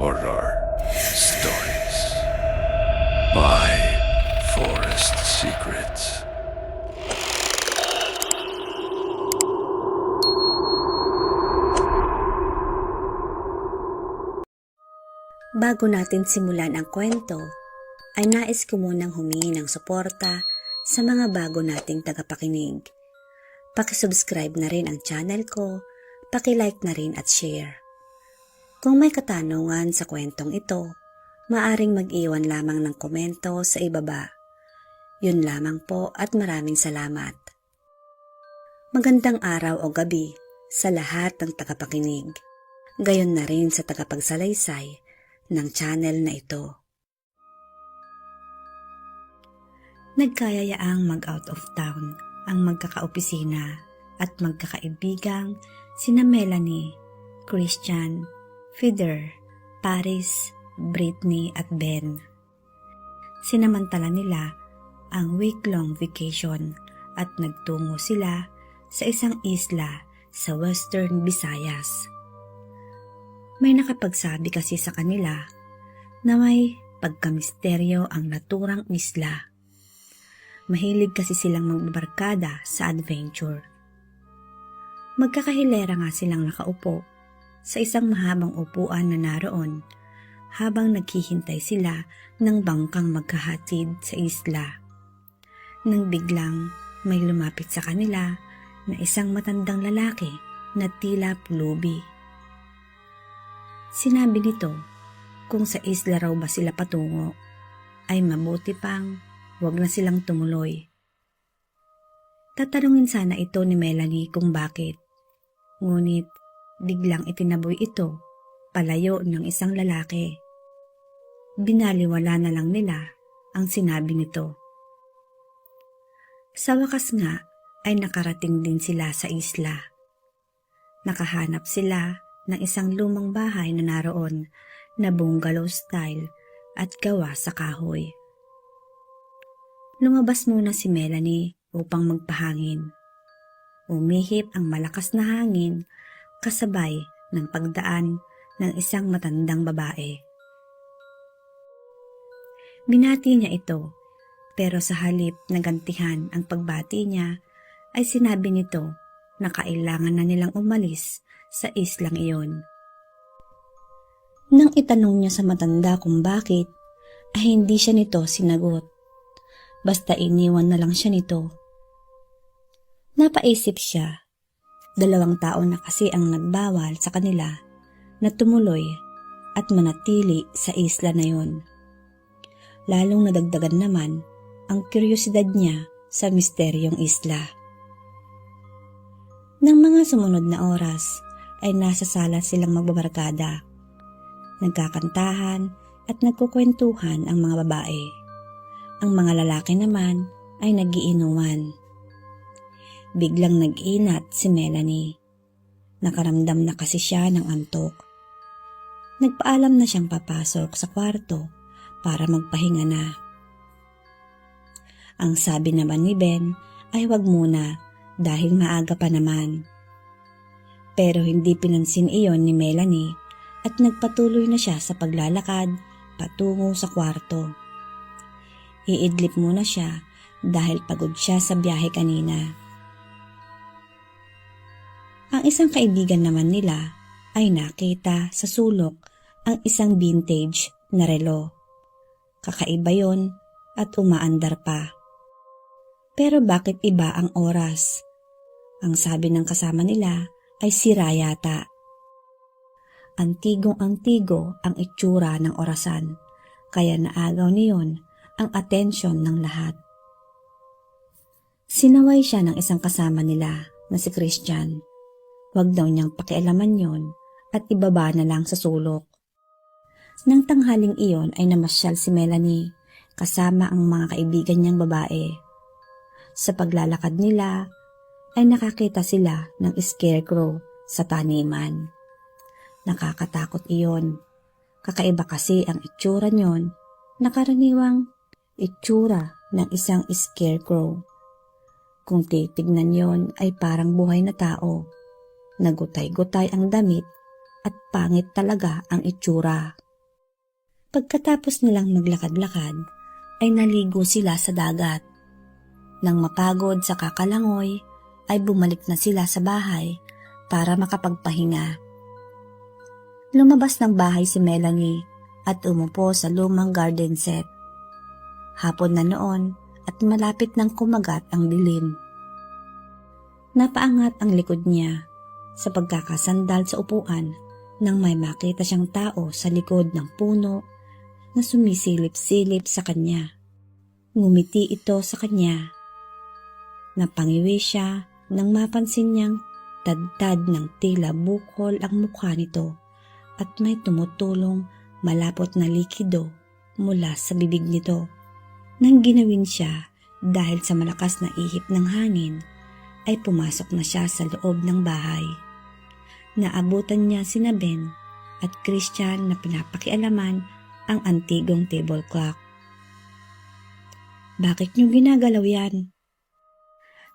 Horror Stories by Forest Secrets. Bago natin simulan ang kwento, ay nais ko munang humingi ng suporta sa mga bago nating tagapakinig. Paki-subscribe na rin ang channel ko, paki-like na rin at share. Kung may katanungan sa kwentong ito, maaring mag-iwan lamang ng komento sa ibaba. Yun lamang po at maraming salamat. Magandang araw o gabi sa lahat ng tagapakinig. Gayon na rin sa tagapagsalaysay ng channel na ito. Nagkayayaang mag-out of town ang magkakaopisina at magkakaibigang sina Melanie, Christian, Feder, Paris, Brittany at Ben. Sinamantala nila ang week-long vacation at nagtungo sila sa isang isla sa Western Visayas. May nakapagsabi kasi sa kanila na may pagkamisteryo ang naturang isla. Mahilig kasi silang magbabarkada sa adventure. Magkakahilera nga silang nakaupo sa isang mahabang upuan na naroon habang naghihintay sila ng bangkang magkahatid sa isla. Nang biglang may lumapit sa kanila na isang matandang lalaki na tila pulubi. Sinabi nito kung sa isla raw ba sila patungo ay mabuti pang wag na silang tumuloy. Tatanungin sana ito ni Melanie kung bakit. Ngunit biglang itinaboy ito palayo ng isang lalaki. Binaliwala na lang nila ang sinabi nito. Sa wakas nga ay nakarating din sila sa isla. Nakahanap sila ng isang lumang bahay na naroon na bungalow style at gawa sa kahoy. Lumabas muna si Melanie upang magpahangin. Umihip ang malakas na hangin kasabay ng pagdaan ng isang matandang babae. Binati niya ito, pero sa halip na gantihan ang pagbati niya ay sinabi nito na kailangan na nilang umalis sa islang iyon. Nang itanong niya sa matanda kung bakit, ay hindi siya nito sinagot. Basta iniwan na lang siya nito. Napaisip siya, 2 taon na kasi ang nagbawal sa kanila na tumuloy at manatili sa isla na yon. Lalong nadagdagan naman ang kuryosidad niya sa misteryong isla. Nang mga sumunod na oras ay nasa sala silang magbabarkada. Nagkakantahan at nagkukwentuhan ang mga babae. Ang mga lalaki naman ay nagiinuman. Biglang nag-inat si Melanie. Nakaramdam na kasi siya ng antok. Nagpaalam na siyang papasok sa kwarto para magpahinga na. Ang sabi naman ni Ben ay wag muna dahil maaga pa naman. Pero hindi pinansin iyon ni Melanie at nagpatuloy na siya sa paglalakad patungo sa kwarto. Iidlip muna siya dahil pagod siya sa biyahe kanina. Ang isang kaibigan naman nila ay nakita sa sulok ang isang vintage na relo. Kakaiba yon at umaandar pa. Pero bakit iba ang oras? Ang sabi ng kasama nila ay sira yata. Antigong-antigo ang itsura ng orasan, kaya naagaw niyon ang atensyon ng lahat. Sinaway siya ng isang kasama nila na si Christian. Huwag daw niyang pakialaman yon at ibaba na lang sa sulok. Nang tanghaling iyon ay namasyal si Melanie kasama ang mga kaibigan niyang babae. Sa paglalakad nila ay nakakita sila ng scarecrow sa taniman. Nakakatakot iyon. Kakaiba kasi ang itsura niyon na karaniwang itsura ng isang scarecrow. Kung titignan yon ay parang buhay na tao. Nagutay-gutay ang damit at pangit talaga ang itsura. Pagkatapos nilang maglakad-lakad, ay naligo sila sa dagat. Nang mapagod sa kakalangoy, ay bumalik na sila sa bahay para makapagpahinga. Lumabas ng bahay si Melanie at umupo sa lumang garden set. Hapon na noon at malapit nang kumagat ang dilim. Napaangat ang likod niya sa pagkakasandal sa upuan nang may makita siyang tao sa likod ng puno na sumisilip-silip sa kanya. Ngumiti ito sa kanya. Napangiwi siya nang mapansin niyang tad-tad ng tila bukol ang mukha nito at may tumutulong malapot na likido mula sa bibig nito. Nang ginawin siya dahil sa malakas na ihip ng hangin, ay pumasok na siya sa loob ng bahay. Naabutan niya sina Ben at Christian na pinapakialaman ang antigong table clock. "Bakit niyo ginagalaw yan?"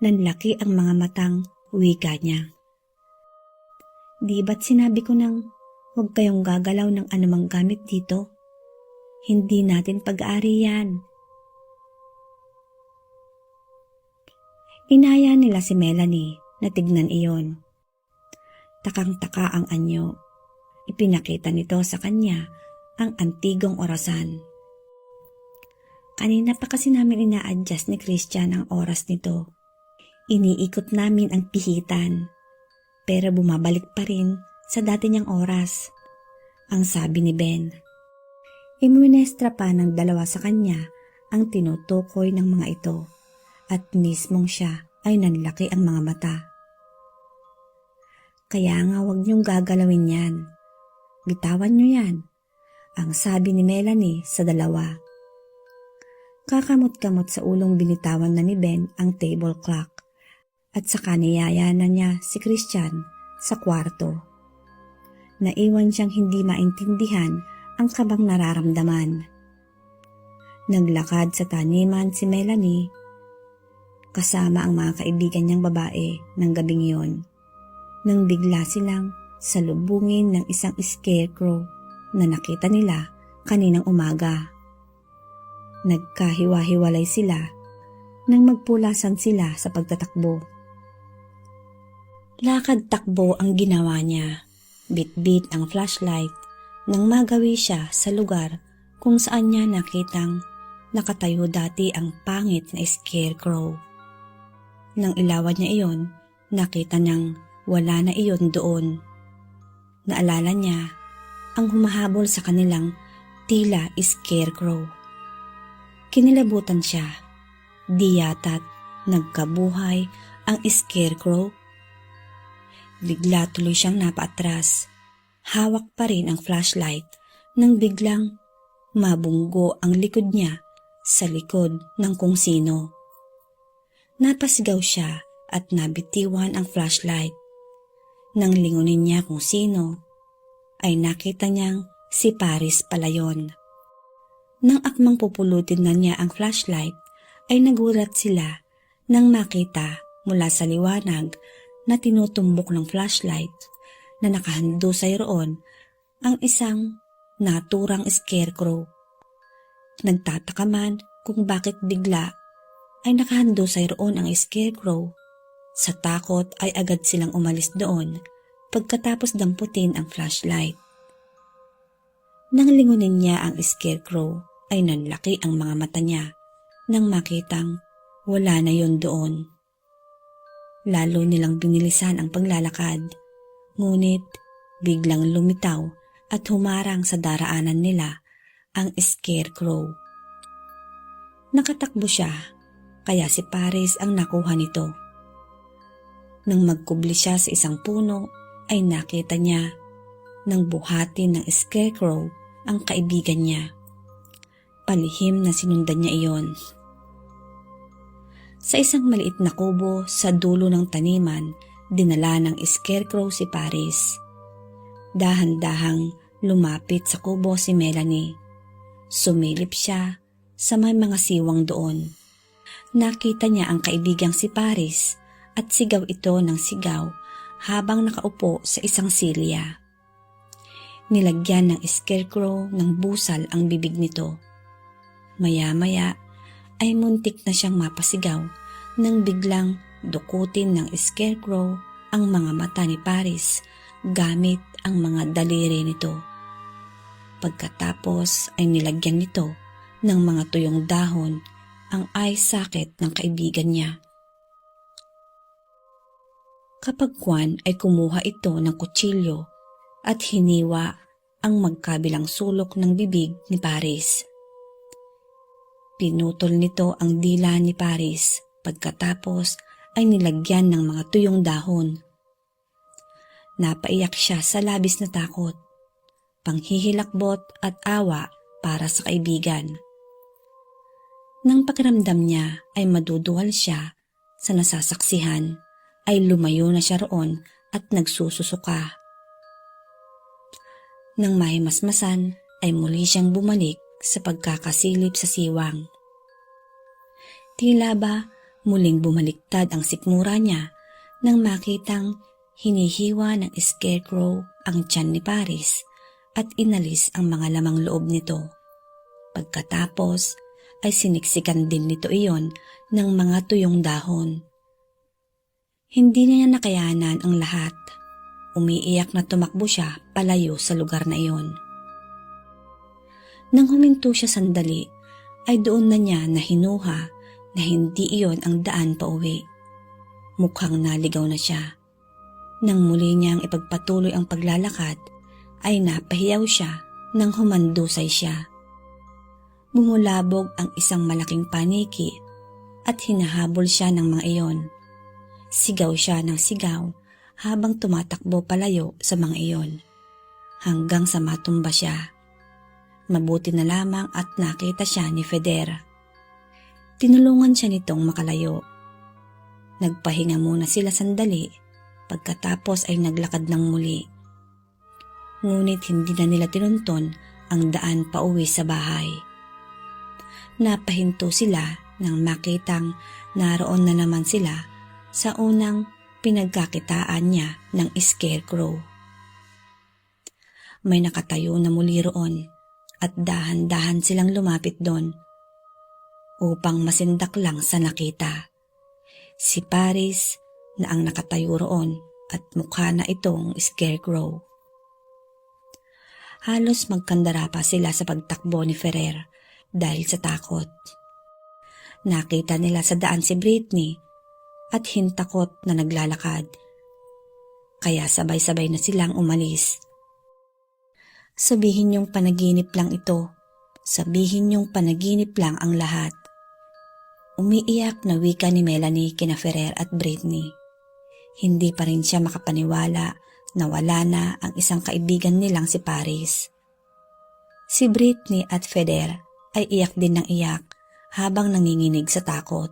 Nanlaki ang mga matang wika niya. "Di ba't sinabi ko nang huwag kayong gagalaw ng anumang gamit dito? Hindi natin pag-aari yan." Inaya nila si Melanie na tignan iyon. Takang-taka ang anyo. Ipinakita nito sa kanya ang antigong orasan. "Kanina pa kasi namin ina-adjust ni Christian ang oras nito. Iniikot namin ang pihitan, pero bumabalik pa rin sa dati niyang oras," ang sabi ni Ben. Imunestra pa ng dalawa sa kanya ang tinutukoy ng mga ito at mismong siya ay nanlaki ang mga mata. "Kaya nga huwag niyong gagalawin yan. Bitawan niyo yan," ang sabi ni Melanie sa dalawa. Kakamot-kamot sa ulong binitawan na ni Ben ang table clock at saka niyaya na niya si Christian sa kwarto. Naiwan siyang hindi maintindihan ang kabang nararamdaman. Naglakad sa taniman si Melanie kasama ang mga kaibigan niyang babae ng gabing iyon, nang bigla silang salubungin ng isang scarecrow na nakita nila kaninang umaga. Nagkahiwa-hiwalay sila nang magpulasan sila sa pagtatakbo. Lakad-takbo ang ginawa niya, bit-bit ang flashlight nang magawi siya sa lugar kung saan niya nakitang nakatayo dati ang pangit na scarecrow. Nang ilawan niya iyon, nakita niyang wala na iyon doon. Naalala niya ang humahabol sa kanilang tila scarecrow. Kinilabutan siya. Di yata't nagkabuhay ang scarecrow. Bigla tuloy siyang napaatras. Hawak pa rin ang flashlight nang biglang mabunggo ang likod niya sa likod ng kung sino. Napasigaw siya at nabitiwan ang flashlight. Nang lingunin niya kung sino, ay nakita niyang si Paris pala yon. Nang akmang pupulutin na niya ang flashlight, ay nagulat sila nang makita mula sa liwanag na tinutumbok ng flashlight na nakahandusay roon ang isang naturang scarecrow. Nagtataka man kung bakit bigla ay nakahandusay roon ang scarecrow. Sa takot ay agad silang umalis doon pagkatapos damputin ang flashlight. Nang lingunin niya ang scarecrow ay nanlaki ang mga mata niya nang makitang wala na yon doon. Lalo nilang binilisan ang paglalakad, ngunit biglang lumitaw at humarang sa daraanan nila ang scarecrow. Nakatakbo siya, kaya si Paris ang nakuha nito. Nang magkubli siya sa isang puno, ay nakita niya nang buhatin ng scarecrow ang kaibigan niya. Palihim na sinundan niya iyon. Sa isang maliit na kubo sa dulo ng taniman, dinala ng scarecrow si Paris. Dahan-dahang lumapit sa kubo si Melanie. Sumilip siya sa may mga siwang doon. Nakita niya ang kaibigang si Paris at sigaw ito ng sigaw habang nakaupo sa isang silya. Nilagyan ng scarecrow ng busal ang bibig nito. Maya-maya ay muntik na siyang mapasigaw nang biglang dukutin ng scarecrow ang mga mata ni Paris gamit ang mga daliri nito. Pagkatapos ay nilagyan nito ng mga tuyong dahon ang eye socket ng kaibigan niya. Kapag Juan ay kumuha ito ng kutsilyo at hiniwa ang magkabilang sulok ng bibig ni Paris. Pinutol nito ang dila ni Paris pagkatapos ay nilagyan ng mga tuyong dahon. Napaiyak siya sa labis na takot, panghihilakbot at awa para sa kaibigan. Nang pakiramdam niya ay maduduwal siya sa nasasaksihan, ay lumayo na siya roon at nagsususuka. Nang mahimasmasan ay muli siyang bumalik sa pagkakasilip sa siwang. Tila ba muling bumaliktad ang sikmura niya nang makitang hinihiwa ng scarecrow ang tiyan ni Paris at inalis ang mga lamang loob nito. Pagkatapos ay siniksikan din nito iyon ng mga tuyong dahon. Hindi niya nakayanan ang lahat. Umiiyak na tumakbo siya palayo sa lugar na iyon. Nang huminto siya sandali, ay doon na niya nahinuha na hindi iyon ang daan pauwi. Mukhang naligaw na siya. Nang muli niyang ipagpatuloy ang paglalakad, ay napahiyaw siya nang humandusay siya. Bumulabog ang isang malaking paniki at hinahabol siya ng mga iyon. Sigaw siya ng sigaw habang tumatakbo palayo sa mga iyon, hanggang sa matumba siya. Mabuti na lamang at nakita siya ni Feder. Tinulungan siya nitong makalayo. Nagpahinga muna sila sandali, pagkatapos ay naglakad ng muli. Ngunit hindi na nila tinunton ang daan pauwi sa bahay. Napahinto sila nang makitang naroon na naman sila sa unang pinagkakitaan niya ng scarecrow. May nakatayo na muli roon at dahan-dahan silang lumapit doon upang masindak lang sa nakita. Si Paris na ang nakatayo roon at mukha na itong scarecrow. Halos magkandara pa sila sa pagtakbo ni Ferrer dahil sa takot. Nakita nila sa daan si Brittany at hintakot na naglalakad. Kaya sabay-sabay na silang umalis. Sabihin niyong panaginip lang ito. Sabihin niyong panaginip lang ang lahat. Umiiyak na wika ni Melanie kina Ferrer at Brittany. Hindi pa rin siya makapaniwala na wala na ang isang kaibigan nilang si Paris. Si Brittany at Feder ay iyak din ng iyak habang nanginginig sa takot.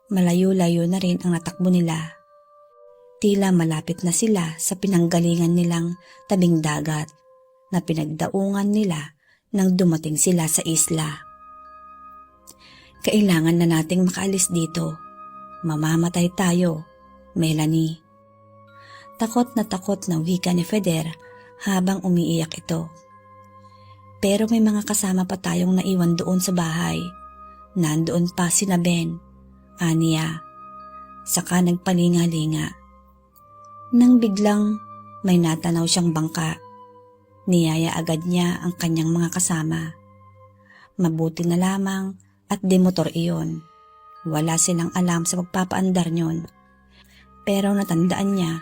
Malayo-layo na rin ang natakbo nila. Tila malapit na sila sa pinanggalingan nilang tabing dagat na pinagdaungan nila nang dumating sila sa isla. Kailangan na nating makaalis dito. Mamamatay tayo, Melanie. Takot na wika ni Feder habang umiiyak ito. Pero may mga kasama pa tayong naiwan doon sa bahay. Nandoon pa sina Ben, aniya. Saka nagpalinga-linga. Nang biglang may natanaw siyang bangka, niyaya agad niya ang kanyang mga kasama. Mabuti na lamang at demotor iyon. Wala silang alam sa pagpapaandar niyon. Pero natandaan niya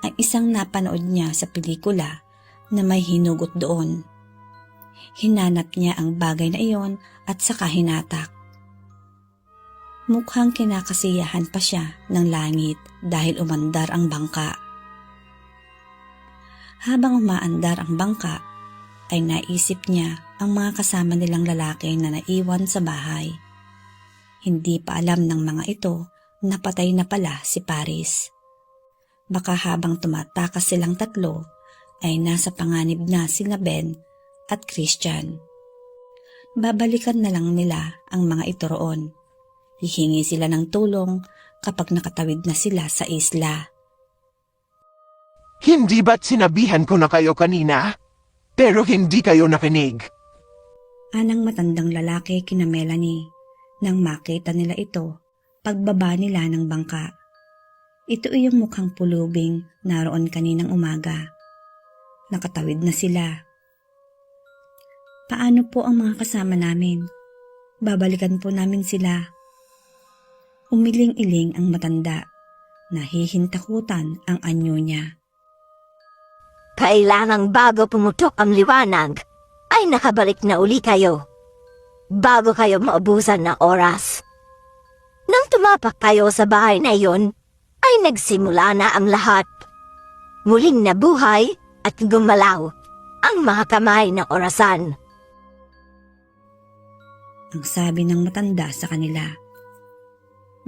ang isang napanood niya sa pelikula na may hinugot doon. Hinanap niya ang bagay na iyon at saka hinatak. Mukhang kinakasiyahan pa siya ng langit dahil umandar ang bangka. Habang umaandar ang bangka, ay naisip niya ang mga kasama nilang lalaki na naiwan sa bahay. Hindi pa alam ng mga ito na patay na pala si Paris. Baka habang tumatakas silang tatlo, ay nasa panganib na sina Ben at Christian. Babalikan na lang nila ang mga ito roon. Hihingi sila ng tulong kapag nakatawid na sila sa isla. Hindi ba't sinabihan ko na kayo kanina? pero hindi kayo nakinig. Anang matandang lalaki kina Melanie nang makita nila ito pagbaba nila ng bangka. Ito ay yung mukhang pulubing naroon kaninang umaga. Nakatawid na sila. Paano po ang mga kasama namin? Babalikan po namin sila. Umiling-iling ang matanda. Nahihintakutan ang anyo niya. Kailangang bago pumutok ang liwanag, ay nakabalik na uli kayo. Bago kayo maubusan ng oras. Nang tumapak kayo sa bahay na iyon, ay nagsimula na ang lahat. Muling nabuhay at gumalaw ang mga kamay ng orasan. Ang sabi ng matanda sa kanila.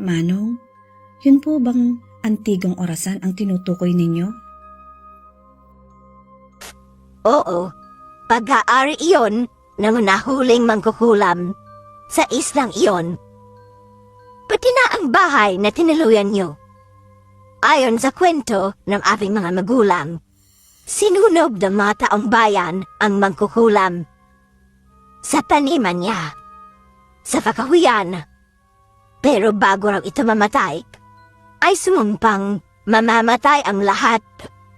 Manong, yun po bang antigong orasan ang tinutukoy ninyo? Oo, pag-aari iyon ng nahuling mangkukulam sa islang iyon. Pati na ang bahay na tiniluyan nyo. Ayon sa kwento ng aming mga magulang, sinunob ng mga taong bayan ang mangkukulam. Sa taniman niya, sa pakahuyan. Pero bago raw ito mamatay, ay sumumpang mamamatay ang lahat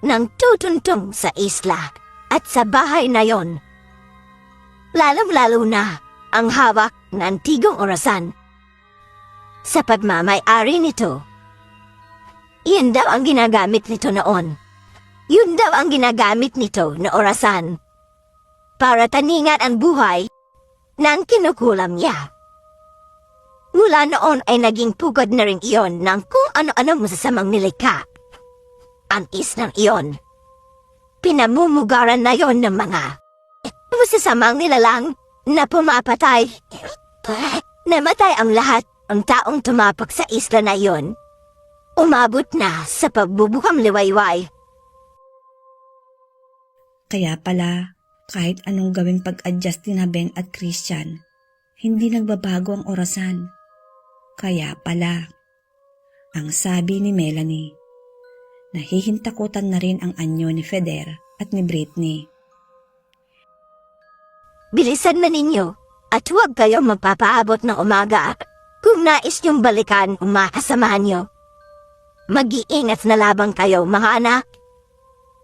ng tutuntong sa isla at sa bahay na yon. Lalong-lalo na ang hawak ng antigong orasan. Sa pagmamay-ari nito, iyan daw ang ginagamit nito noon. Yun daw ang ginagamit nito na orasan para taningan ang buhay ng kinukulam niya. Mula noon ay naging pugad na rin iyon ng kung ano-ano masasamang nilikha. Ang islang iyon, pinamumugaran na yon ng mga masasamang nilalang na pumapatay. Namatay ang lahat ang taong tumapak sa isla na iyon. Umabot na sa pagbubukang liwayway. Kaya pala, kahit anong gawing pag-adjust ni Ben at Christian, hindi nagbabago ang orasan. Kaya pala, ang sabi ni Melanie, nahihintakutan na rin ang anyo ni Feder at ni Britney. Bilisan na ninyo at huwag kayong magpapaabot ng umaga kung nais niyong balikan ang mga kasamahan niyo. Mag-iingat na labang kayo mga anak.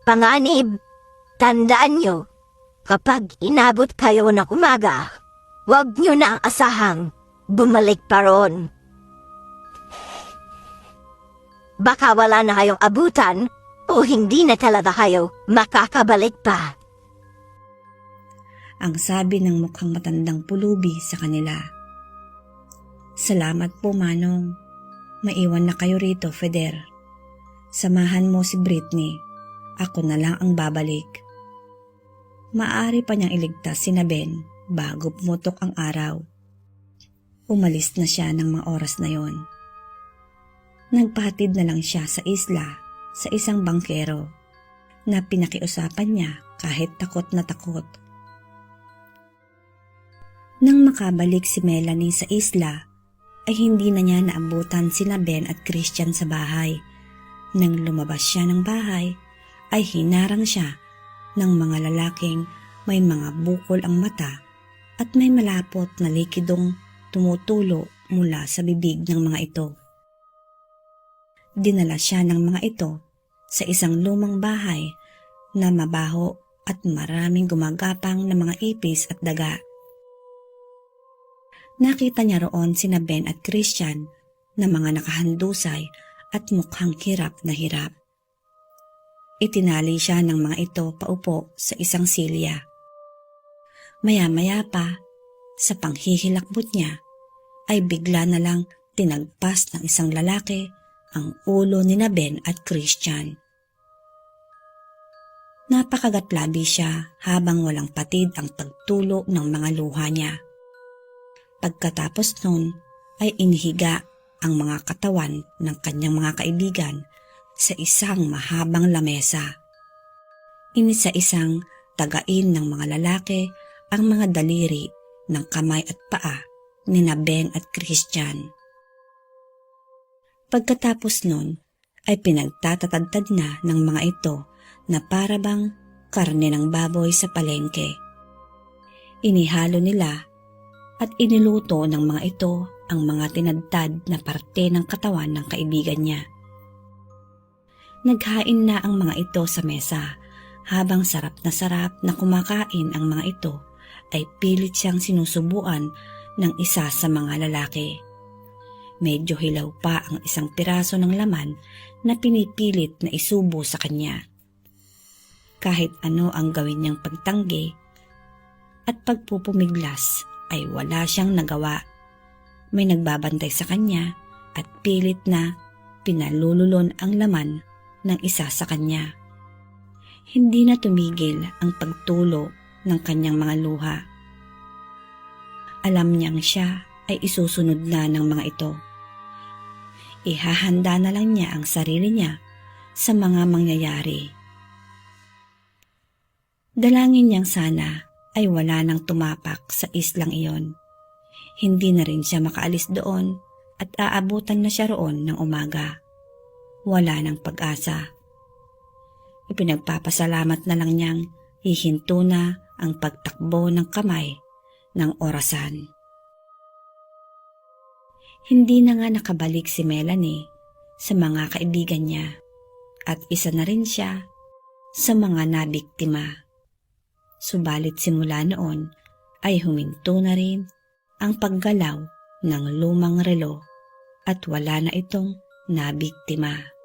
Panganib, tandaan niyo, kapag inabot kayo ng umaga, huwag niyo na ang asahang bumalik pa roon. Baka wala na kayong abutan o hindi na talaga kayo makakabalik pa. Ang sabi ng mukhang matandang pulubi sa kanila. Salamat po, Manong. Maiwan na kayo rito, Feder. Samahan mo si Britney. Ako na lang ang babalik. Maaari pa niyang iligtas si Ben bago pumutok ang araw. Umalis na siya ng mga oras na yon. Nagpahatid na lang siya sa isla sa isang bangkero na pinakiusapan niya kahit takot na takot. Nang makabalik si Melanie sa isla, ay hindi na niya naabutan sina Ben at Christian sa bahay. Nang lumabas siya ng bahay, ay hinarang siya ng mga lalaking may mga bukol ang mata at may malapot na likidong tumutulo mula sa bibig ng mga ito. Dinala siya ng mga ito sa isang lumang bahay na mabaho at maraming gumagapang na mga ipis at daga. Nakita niya roon sina Ben at Christian na mga nakahandusay at mukhang hirap na hirap. Itinali siya ng mga ito paupo sa isang silya. Maya-maya pa, sa panghihilakbot niya, ay bigla na lang tinagpas ng isang lalaki ang ulo ni Ben at Christian. Napakagatlabi siya habang walang patid ang pagtulo ng mga luha niya. Pagkatapos nun ay inihiga ang mga katawan ng kanyang mga kaibigan sa isang mahabang lamesa. Inisa-isang tagain ng mga lalaki ang mga daliri ng kamay at paa ni Ben at Christian. Pagkatapos nun ay pinagtatatagtad na ng mga ito na parabang karne ng baboy sa palengke. Inihalo nila at iniluto ng mga ito ang mga tinadtad na parte ng katawan ng kaibigan niya. Naghain na ang mga ito sa mesa, habang sarap na kumakain ang mga ito ay pilit siyang sinusubuan ng isa sa mga lalaki. Medyo hilaw pa ang isang piraso ng laman na pinipilit na isubo sa kanya. Kahit ano ang gawin niyang pagtanggi at pagpupumiglas ay wala siyang nagawa. May nagbabantay sa kanya at pilit na pinalululon ang laman ng isa sa kanya. Hindi na tumigil ang pagtulo ng kanyang mga luha. Alam niyang siya ay isusunod na ng mga ito. Ihahanda na lang niya ang sarili niya sa mga mangyayari. Dalangin niyang sana ay wala nang tumapak sa islang iyon. Hindi na rin siya makaalis doon at aabutan na siya roon ng umaga. Wala nang pag-asa. Ipinagpapasalamat na lang niyang hihinto na ang pagtakbo ng kamay ng orasan. Hindi na nga nakabalik si Melanie sa mga kaibigan niya at isa na rin siya sa mga nabiktima. Subalit simula noon ay huminto na rin ang paggalaw ng lumang relo at wala na itong nabiktima.